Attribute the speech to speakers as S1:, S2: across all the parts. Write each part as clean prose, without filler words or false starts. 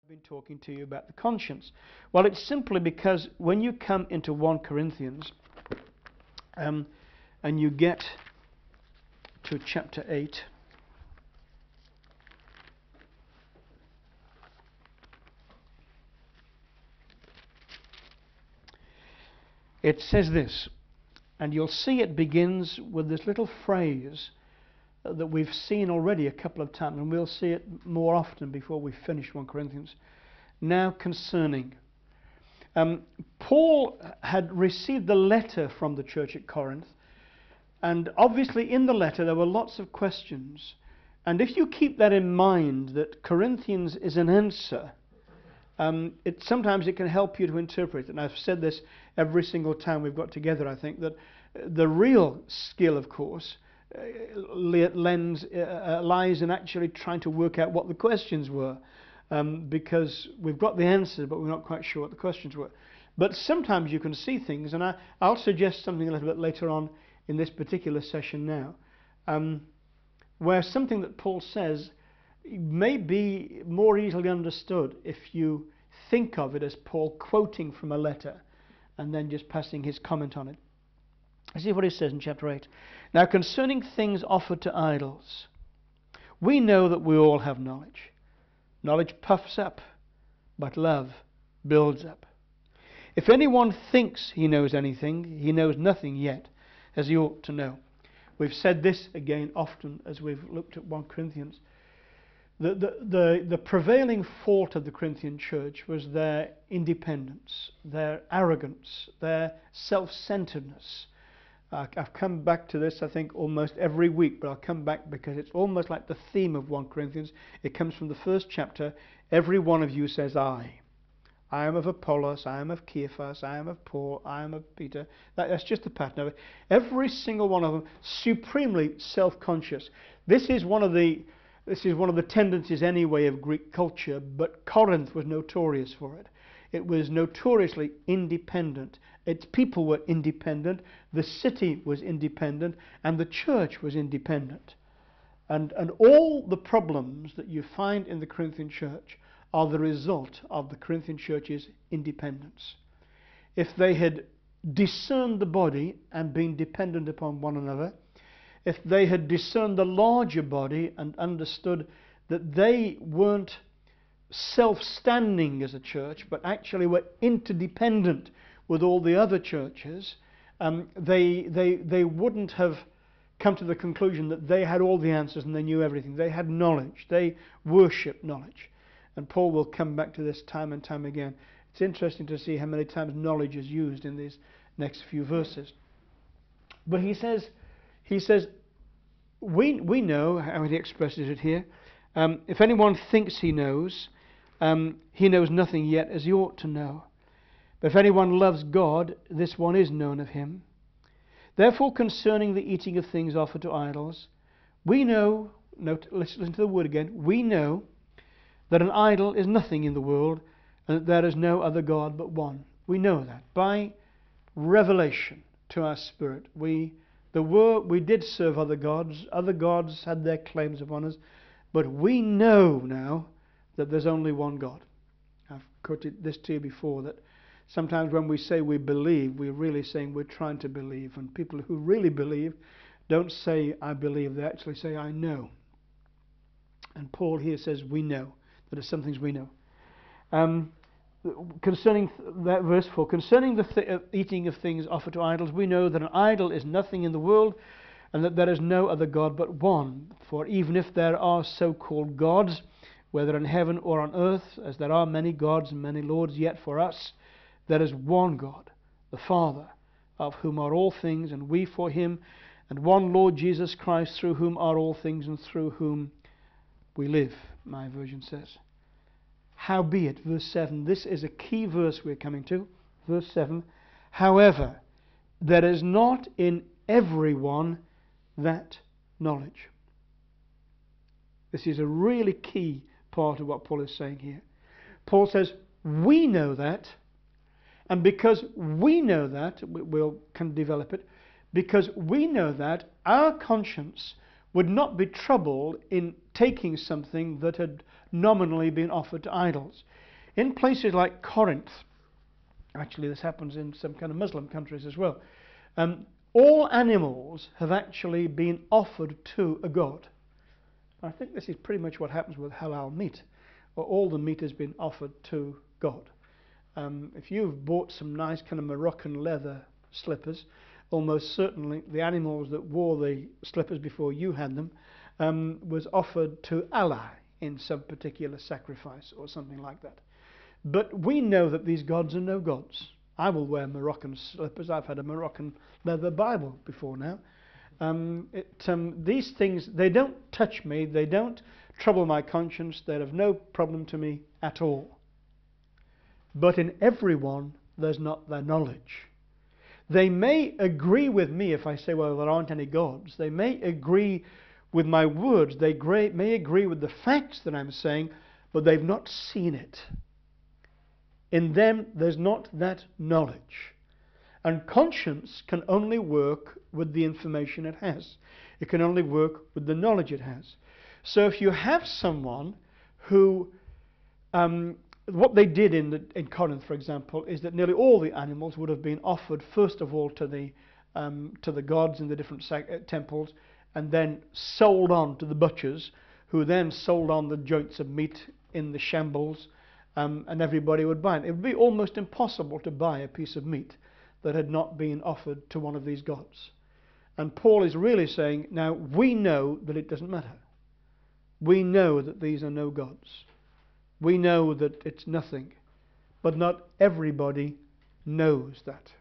S1: I've been talking to you about the conscience. Well, it's simply because when you come into 1 Corinthians and you get to chapter 8, it says this, and you'll see it begins with this little phrase that we've seen already a couple of times, and we'll see it more often before we finish 1 Corinthians. Now concerning. Paul had received the letter from the church at Corinth, and obviously in the letter there were lots of questions. And if you keep that in mind, that Corinthians is an answer, sometimes it can help you to interpret it. And I've said this every single time we've got together, I think, that the real skill, of course, lies in actually trying to work out what the questions were, because we've got the answers but we're not quite sure what the questions were. But sometimes you can see things, and I'll suggest something a little bit later on in this particular session now, where something that Paul says may be more easily understood if you think of it as Paul quoting from a letter and then just passing his comment on it. See what he says in chapter 8. Now concerning things offered to idols, we know that we all have knowledge. Knowledge puffs up, but love builds up. If anyone thinks he knows anything, he knows nothing yet, as he ought to know. We've said this again often as we've looked at 1 Corinthians. The prevailing fault of the Corinthian church was their independence, their arrogance, their self-centeredness. I've come back to this, I think, almost every week, but I'll come back because it's almost like the theme of 1 Corinthians. It comes from the first chapter. Every one of you says, I. I am of Apollos, I am of Cephas, I am of Paul, I am of Peter. That's just the pattern of it. Every single one of them supremely self-conscious. This is one of the tendencies anyway of Greek culture, but Corinth was notorious for it. It was notoriously independent. Its people were independent, the city was independent, and the church was independent. And all the problems that you find in the Corinthian church are the result of the Corinthian church's independence. If they had discerned the body and been dependent upon one another, if they had discerned the larger body and understood that they weren't self-standing as a church, but actually were interdependent with all the other churches, they wouldn't have come to the conclusion that they had all the answers and they knew everything. They had knowledge. They worshipped knowledge. And Paul will come back to this time and time again. It's interesting to see how many times knowledge is used in these next few verses. But he says, we know, how he expresses it here, if anyone thinks he knows nothing yet, as he ought to know. But if anyone loves God, this one is known of him. Therefore, concerning the eating of things offered to idols, we know, listen to the word again, we know that an idol is nothing in the world, and that there is no other God but one. We know that by revelation to our spirit. We did serve other gods had their claims upon us, but we know now that there's only one God. I've quoted this to you before, that sometimes when we say we believe, we're really saying we're trying to believe. And people who really believe don't say I believe, they actually say I know. And Paul here says we know. There are some things we know. Concerning that verse 4, concerning the eating of things offered to idols, we know that an idol is nothing in the world, and that there is no other God but one. For even if there are so-called gods, whether in heaven or on earth, as there are many gods and many lords, yet for us there is one God, the Father, of whom are all things, and we for him, and one Lord Jesus Christ, through whom are all things, and through whom we live, my version says. Howbeit, verse 7, this is a key verse we're coming to, verse 7, however, there is not in everyone that knowledge. This is a really key part of what Paul is saying here. Paul says, we know that, and because we know that, can develop it, because we know that, our conscience would not be troubled in taking something that had nominally been offered to idols. In places like Corinth, actually this happens in some kind of Muslim countries as well, all animals have actually been offered to a god. I think this is pretty much what happens with halal meat. All the meat has been offered to God. If you've bought some nice kind of Moroccan leather slippers, almost certainly the animals that wore the slippers before you had them was offered to Allah in some particular sacrifice or something like that. But we know that these gods are no gods. I will wear Moroccan slippers. I've had a Moroccan leather Bible before now. These things, they don't touch me. They don't trouble my conscience. They're of no problem to me at all. But in everyone, there's not their knowledge. They may agree with me if I say, well, there aren't any gods. They may agree with my words. They may agree with the facts that I'm saying, but they've not seen it. In them, there's not that knowledge. And conscience can only work with the information it has. It can only work with the knowledge it has. So if you have someone who, what they did in Corinth, for example, is that nearly all the animals would have been offered first of all to the gods in the different temples, and then sold on to the butchers, who then sold on the joints of meat in the shambles, and everybody would buy it. It would be almost impossible to buy a piece of meat that had not been offered to one of these gods. And Paul is really saying, now we know that it doesn't matter. We know that these are no gods. We know that it's nothing. But not everybody knows that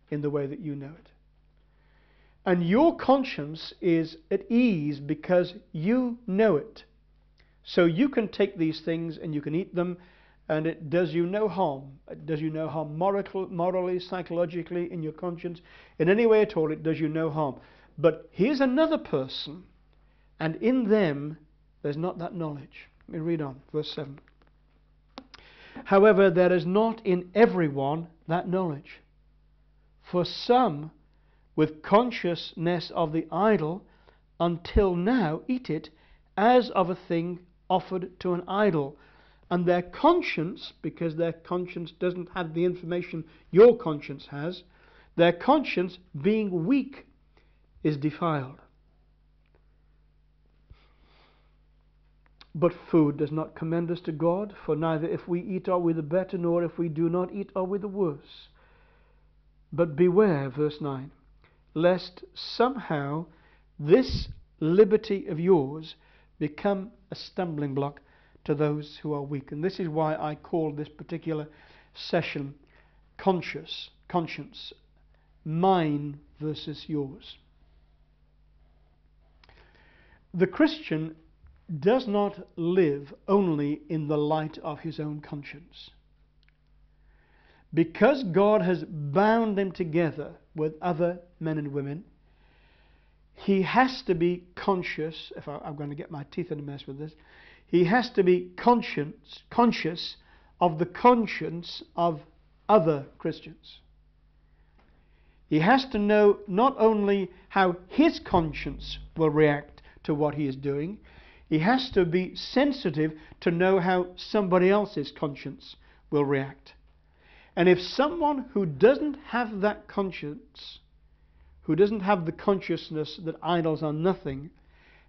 S1: in the way that you know it. And your conscience is at ease because you know it. So you can take these things and you can eat them, and it does you no harm. It does you no harm morally, psychologically, in your conscience. In any way at all, it does you no harm. But here's another person, and in them there's not that knowledge. Let me read on, verse 7. However, there is not in everyone that knowledge. For some, with consciousness of the idol, until now eat it as of a thing offered to an idol. And their conscience, because their conscience doesn't have the information your conscience has, their conscience, being weak, is defiled. But food does not commend us to God, for neither if we eat are we the better, nor if we do not eat are we the worse. But beware, verse 9, lest somehow this liberty of yours become a stumbling block to those who are weak. And this is why I call this particular session conscience, mine versus yours. The Christian does not live only in the light of his own conscience. Because God has bound them together with other men and women, he has to be conscious, if I'm going to get my teeth in a mess with this, he has to be conscious of the conscience of other Christians. He has to know not only how his conscience will react to what he is doing, he has to be sensitive to know how somebody else's conscience will react. And if someone who doesn't have that conscience, who doesn't have the consciousness that idols are nothing,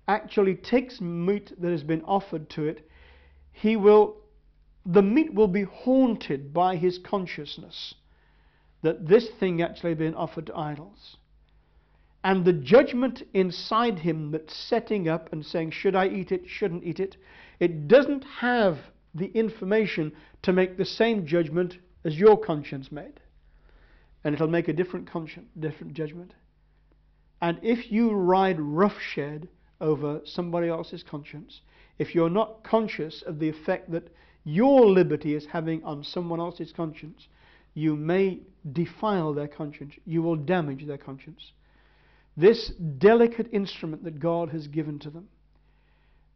S1: actually takes meat that has been offered to it, the meat will be haunted by his consciousness that this thing actually been offered to idols. And the judgment inside him that's setting up and saying, should I eat it, shouldn't eat it, it doesn't have the information to make the same judgment as your conscience made. And it'll make a different judgment. And if you ride roughshod over somebody else's conscience, if you're not conscious of the effect that your liberty is having on someone else's conscience, you may defile their conscience. You will damage their conscience. This delicate instrument that God has given to them,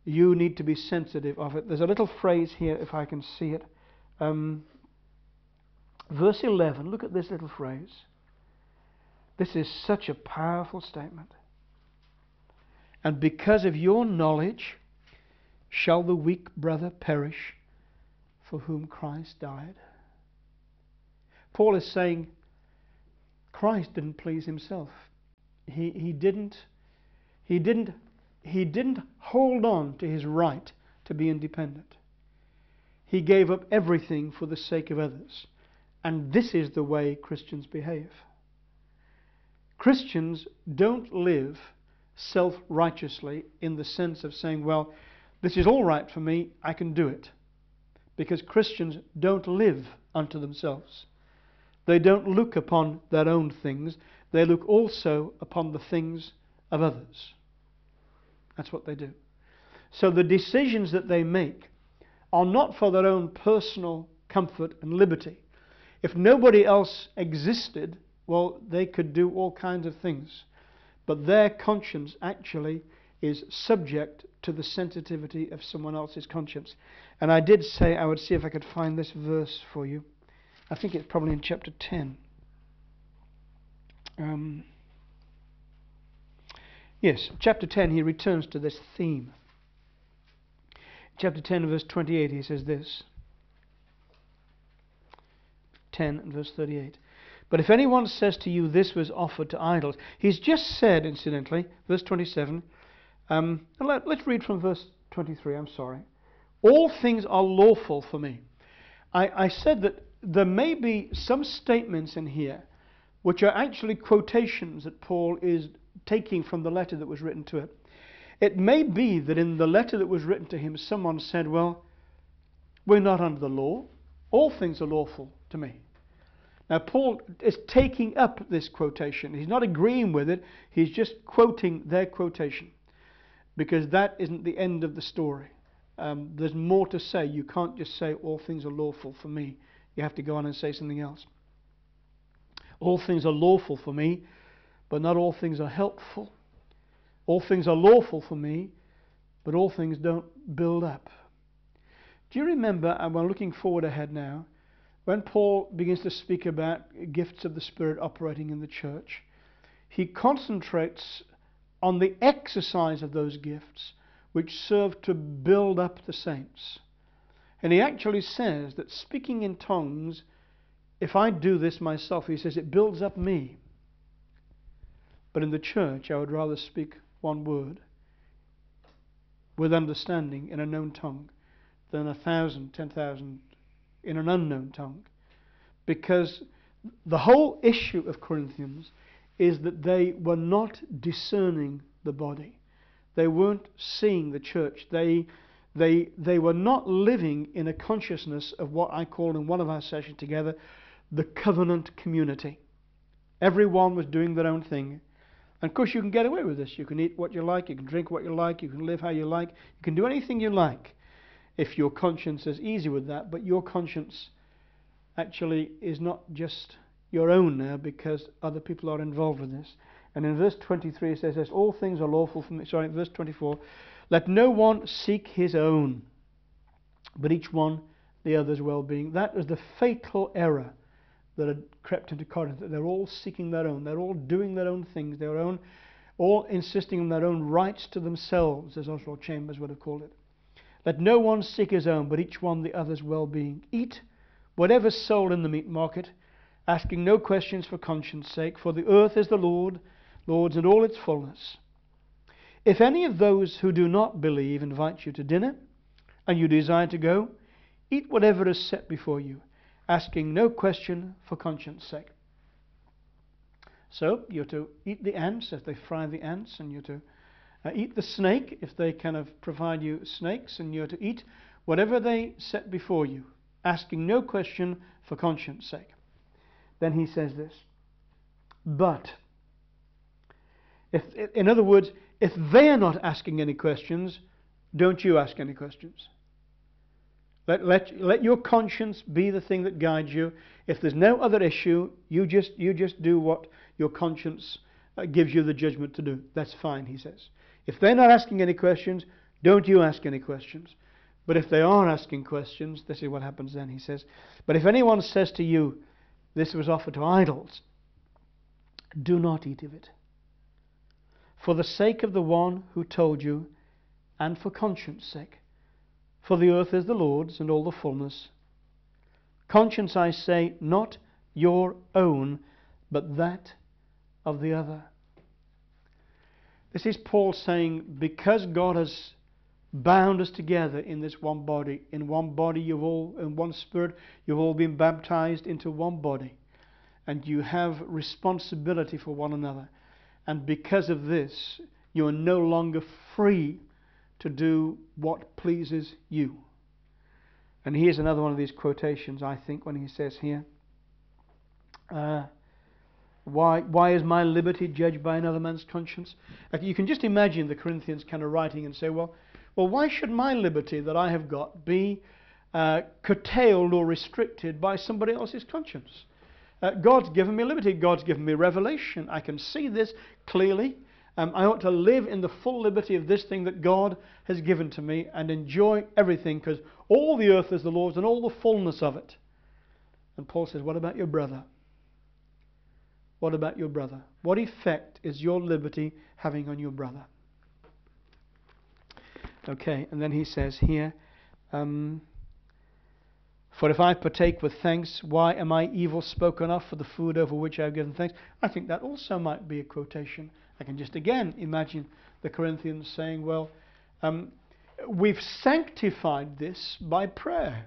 S1: you need to be sensitive of it. There's a little phrase here, if I can see it. Verse 11, look at this little phrase. This is such a powerful statement. And because of your knowledge shall the weak brother perish for whom Christ died. Paul is saying Christ didn't please himself. He didn't hold on to his right to be independent. He gave up everything for the sake of others. And this is the way Christians behave. Christians don't live self-righteously in the sense of saying, well, this is all right for me, I can do it. Because Christians don't live unto themselves. They don't look upon their own things. They look also upon the things of others. That's what they do. So the decisions that they make are not for their own personal comfort and liberty. If nobody else existed, well, they could do all kinds of things. But their conscience actually is subject to the sensitivity of someone else's conscience. And I did say I would see if I could find this verse for you. I think it's probably in chapter 10. Yes, chapter 10, he returns to this theme. Chapter 10, verse 28, he says this. 10 and verse 38. But if anyone says to you, this was offered to idols, he's just said, incidentally, verse 27, let's read from verse 23, I'm sorry. All things are lawful for me. I said that there may be some statements in here which are actually quotations that Paul is taking from the letter that was written to him. It may be that in the letter that was written to him, someone said, well, we're not under the law. All things are lawful to me. Now, Paul is taking up this quotation. He's not agreeing with it. He's just quoting their quotation. Because that isn't the end of the story. There's more to say. You can't just say, all things are lawful for me. You have to go on and say something else. All things are lawful for me, but not all things are helpful. All things are lawful for me, but all things don't build up. Do you remember, and we're looking forward ahead now, when Paul begins to speak about gifts of the Spirit operating in the church, he concentrates on the exercise of those gifts which serve to build up the saints. And he actually says that speaking in tongues, if I do this myself, he says, it builds up me. But in the church, I would rather speak one word with understanding in a known tongue than 1,000, 10,000 in an unknown tongue. Because the whole issue of Corinthians is that they were not discerning the body. They weren't seeing the church. They were not living in a consciousness of what I called in one of our sessions together, the covenant community. Everyone was doing their own thing. And of course you can get away with this. You can eat what you like, you can drink what you like, you can live how you like, you can do anything you like if your conscience is easy with that. But your conscience actually is not just your own now, because other people are involved with this. And in verse 23 it says, all things are lawful for me. Sorry, verse 24, let no one seek his own, but each one the other's well-being. That was the fatal error that had crept into Corinth. They're all seeking their own. They're all doing their own things. They're all insisting on their own rights to themselves, as Oswald Chambers would have called it. Let no one seek his own, but each one the other's well-being. Eat whatever's sold in the meat market, asking no questions for conscience sake, for the earth is the Lord's and all its fullness. If any of those who do not believe invite you to dinner, and you desire to go, eat whatever is set before you, asking no question for conscience sake. So you're to eat the ants if they fry the ants, and you're to eat the snake if they kind of provide you snakes, and you're to eat whatever they set before you, asking no question for conscience sake. Then he says this, but, in other words, if they are not asking any questions, don't you ask any questions. Let your conscience be the thing that guides you. If there's no other issue, you just do what your conscience gives you the judgment to do. That's fine, he says. If they're not asking any questions, don't you ask any questions. But if they are asking questions, this is what happens then, he says. But if anyone says to you, this was offered to idols, do not eat of it. for the sake of the one who told you, and for conscience sake. For the earth is the Lord's, and all the fullness. Conscience, I say, not your own, but that of the other. This is Paul saying, because God has bound us together in this one body, in one spirit, you've all been baptized into one body, and you have responsibility for one another. And because of this, you are no longer free to do what pleases you. And here's another one of these quotations, I think, when he says here, why is my liberty judged by another man's conscience? You can just imagine the Corinthians kind of writing and say, well, why should my liberty that I have got be curtailed or restricted by somebody else's conscience? God's given me liberty. God's given me revelation. I can see this clearly. I ought to live in the full liberty of this thing that God has given to me and enjoy everything, because all the earth is the Lord's and all the fullness of it. And Paul says, what about your brother? What about your brother? What effect is your liberty having on your brother? Okay, and then he says here, for if I partake with thanks, why am I evil spoken of for the food over which I have given thanks? I think that also might be a quotation. I can just again imagine the Corinthians saying, well, we've sanctified this by prayer.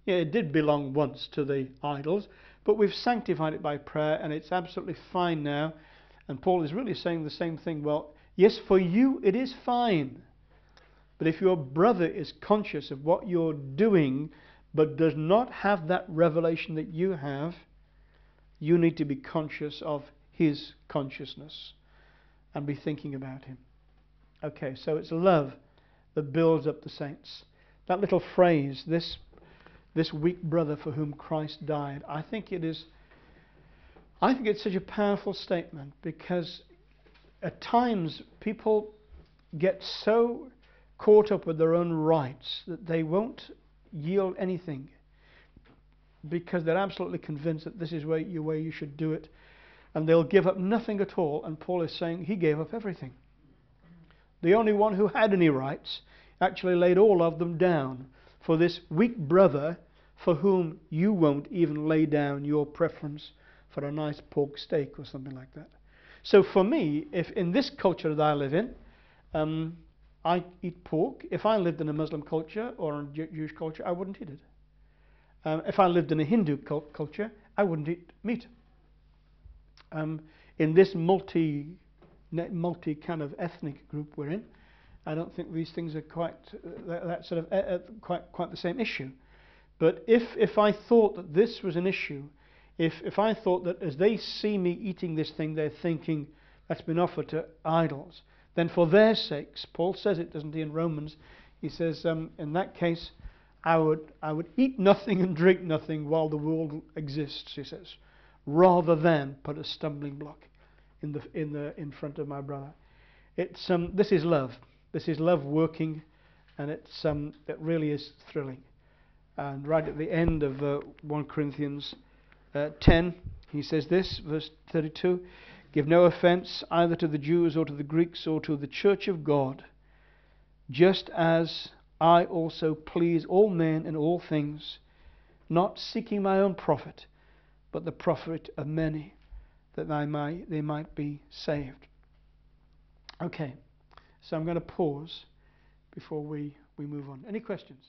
S1: Yeah, it did belong once to the idols, but we've sanctified it by prayer, and it's absolutely fine now. And Paul is really saying the same thing. Well, yes, for you it is fine. But if your brother is conscious of what you're doing, but does not have that revelation that you have, you need to be conscious of his consciousness and be thinking about him. Okay, so it's love that builds up the saints. That little phrase, this weak brother for whom Christ died, I think it's such a powerful statement, because at times people get so caught up with their own rights that they won't yield anything, because they're absolutely convinced that this is the way you should do it, and they'll give up nothing at all. And Paul is saying he gave up everything. The only one who had any rights actually laid all of them down for this weak brother for whom you won't even lay down your preference for a nice pork steak or something like that. So for me, if in this culture that I live in, I eat pork. If I lived in a Muslim culture or a Jewish culture, I wouldn't eat it. If I lived in a Hindu culture, I wouldn't eat meat. In this multi kind of ethnic group we're in, I don't think these things are quite that sort of quite the same issue. But if I thought that this was an issue, if I thought that as they see me eating this thing, they're thinking that's been offered to idols, then for their sakes, Paul says it, doesn't he, in Romans? He says, in that case, I would eat nothing and drink nothing while the world exists, he says, rather than put a stumbling block in front of my brother. It's this is love. This is love working, and it really is thrilling. And right at the end of 1 Corinthians 10, he says this, verse 32, give no offence either to the Jews or to the Greeks or to the church of God, just as I also please all men in all things, not seeking my own profit, but the profit of many, that they might be saved. Okay, so I'm going to pause before we move on. Any questions?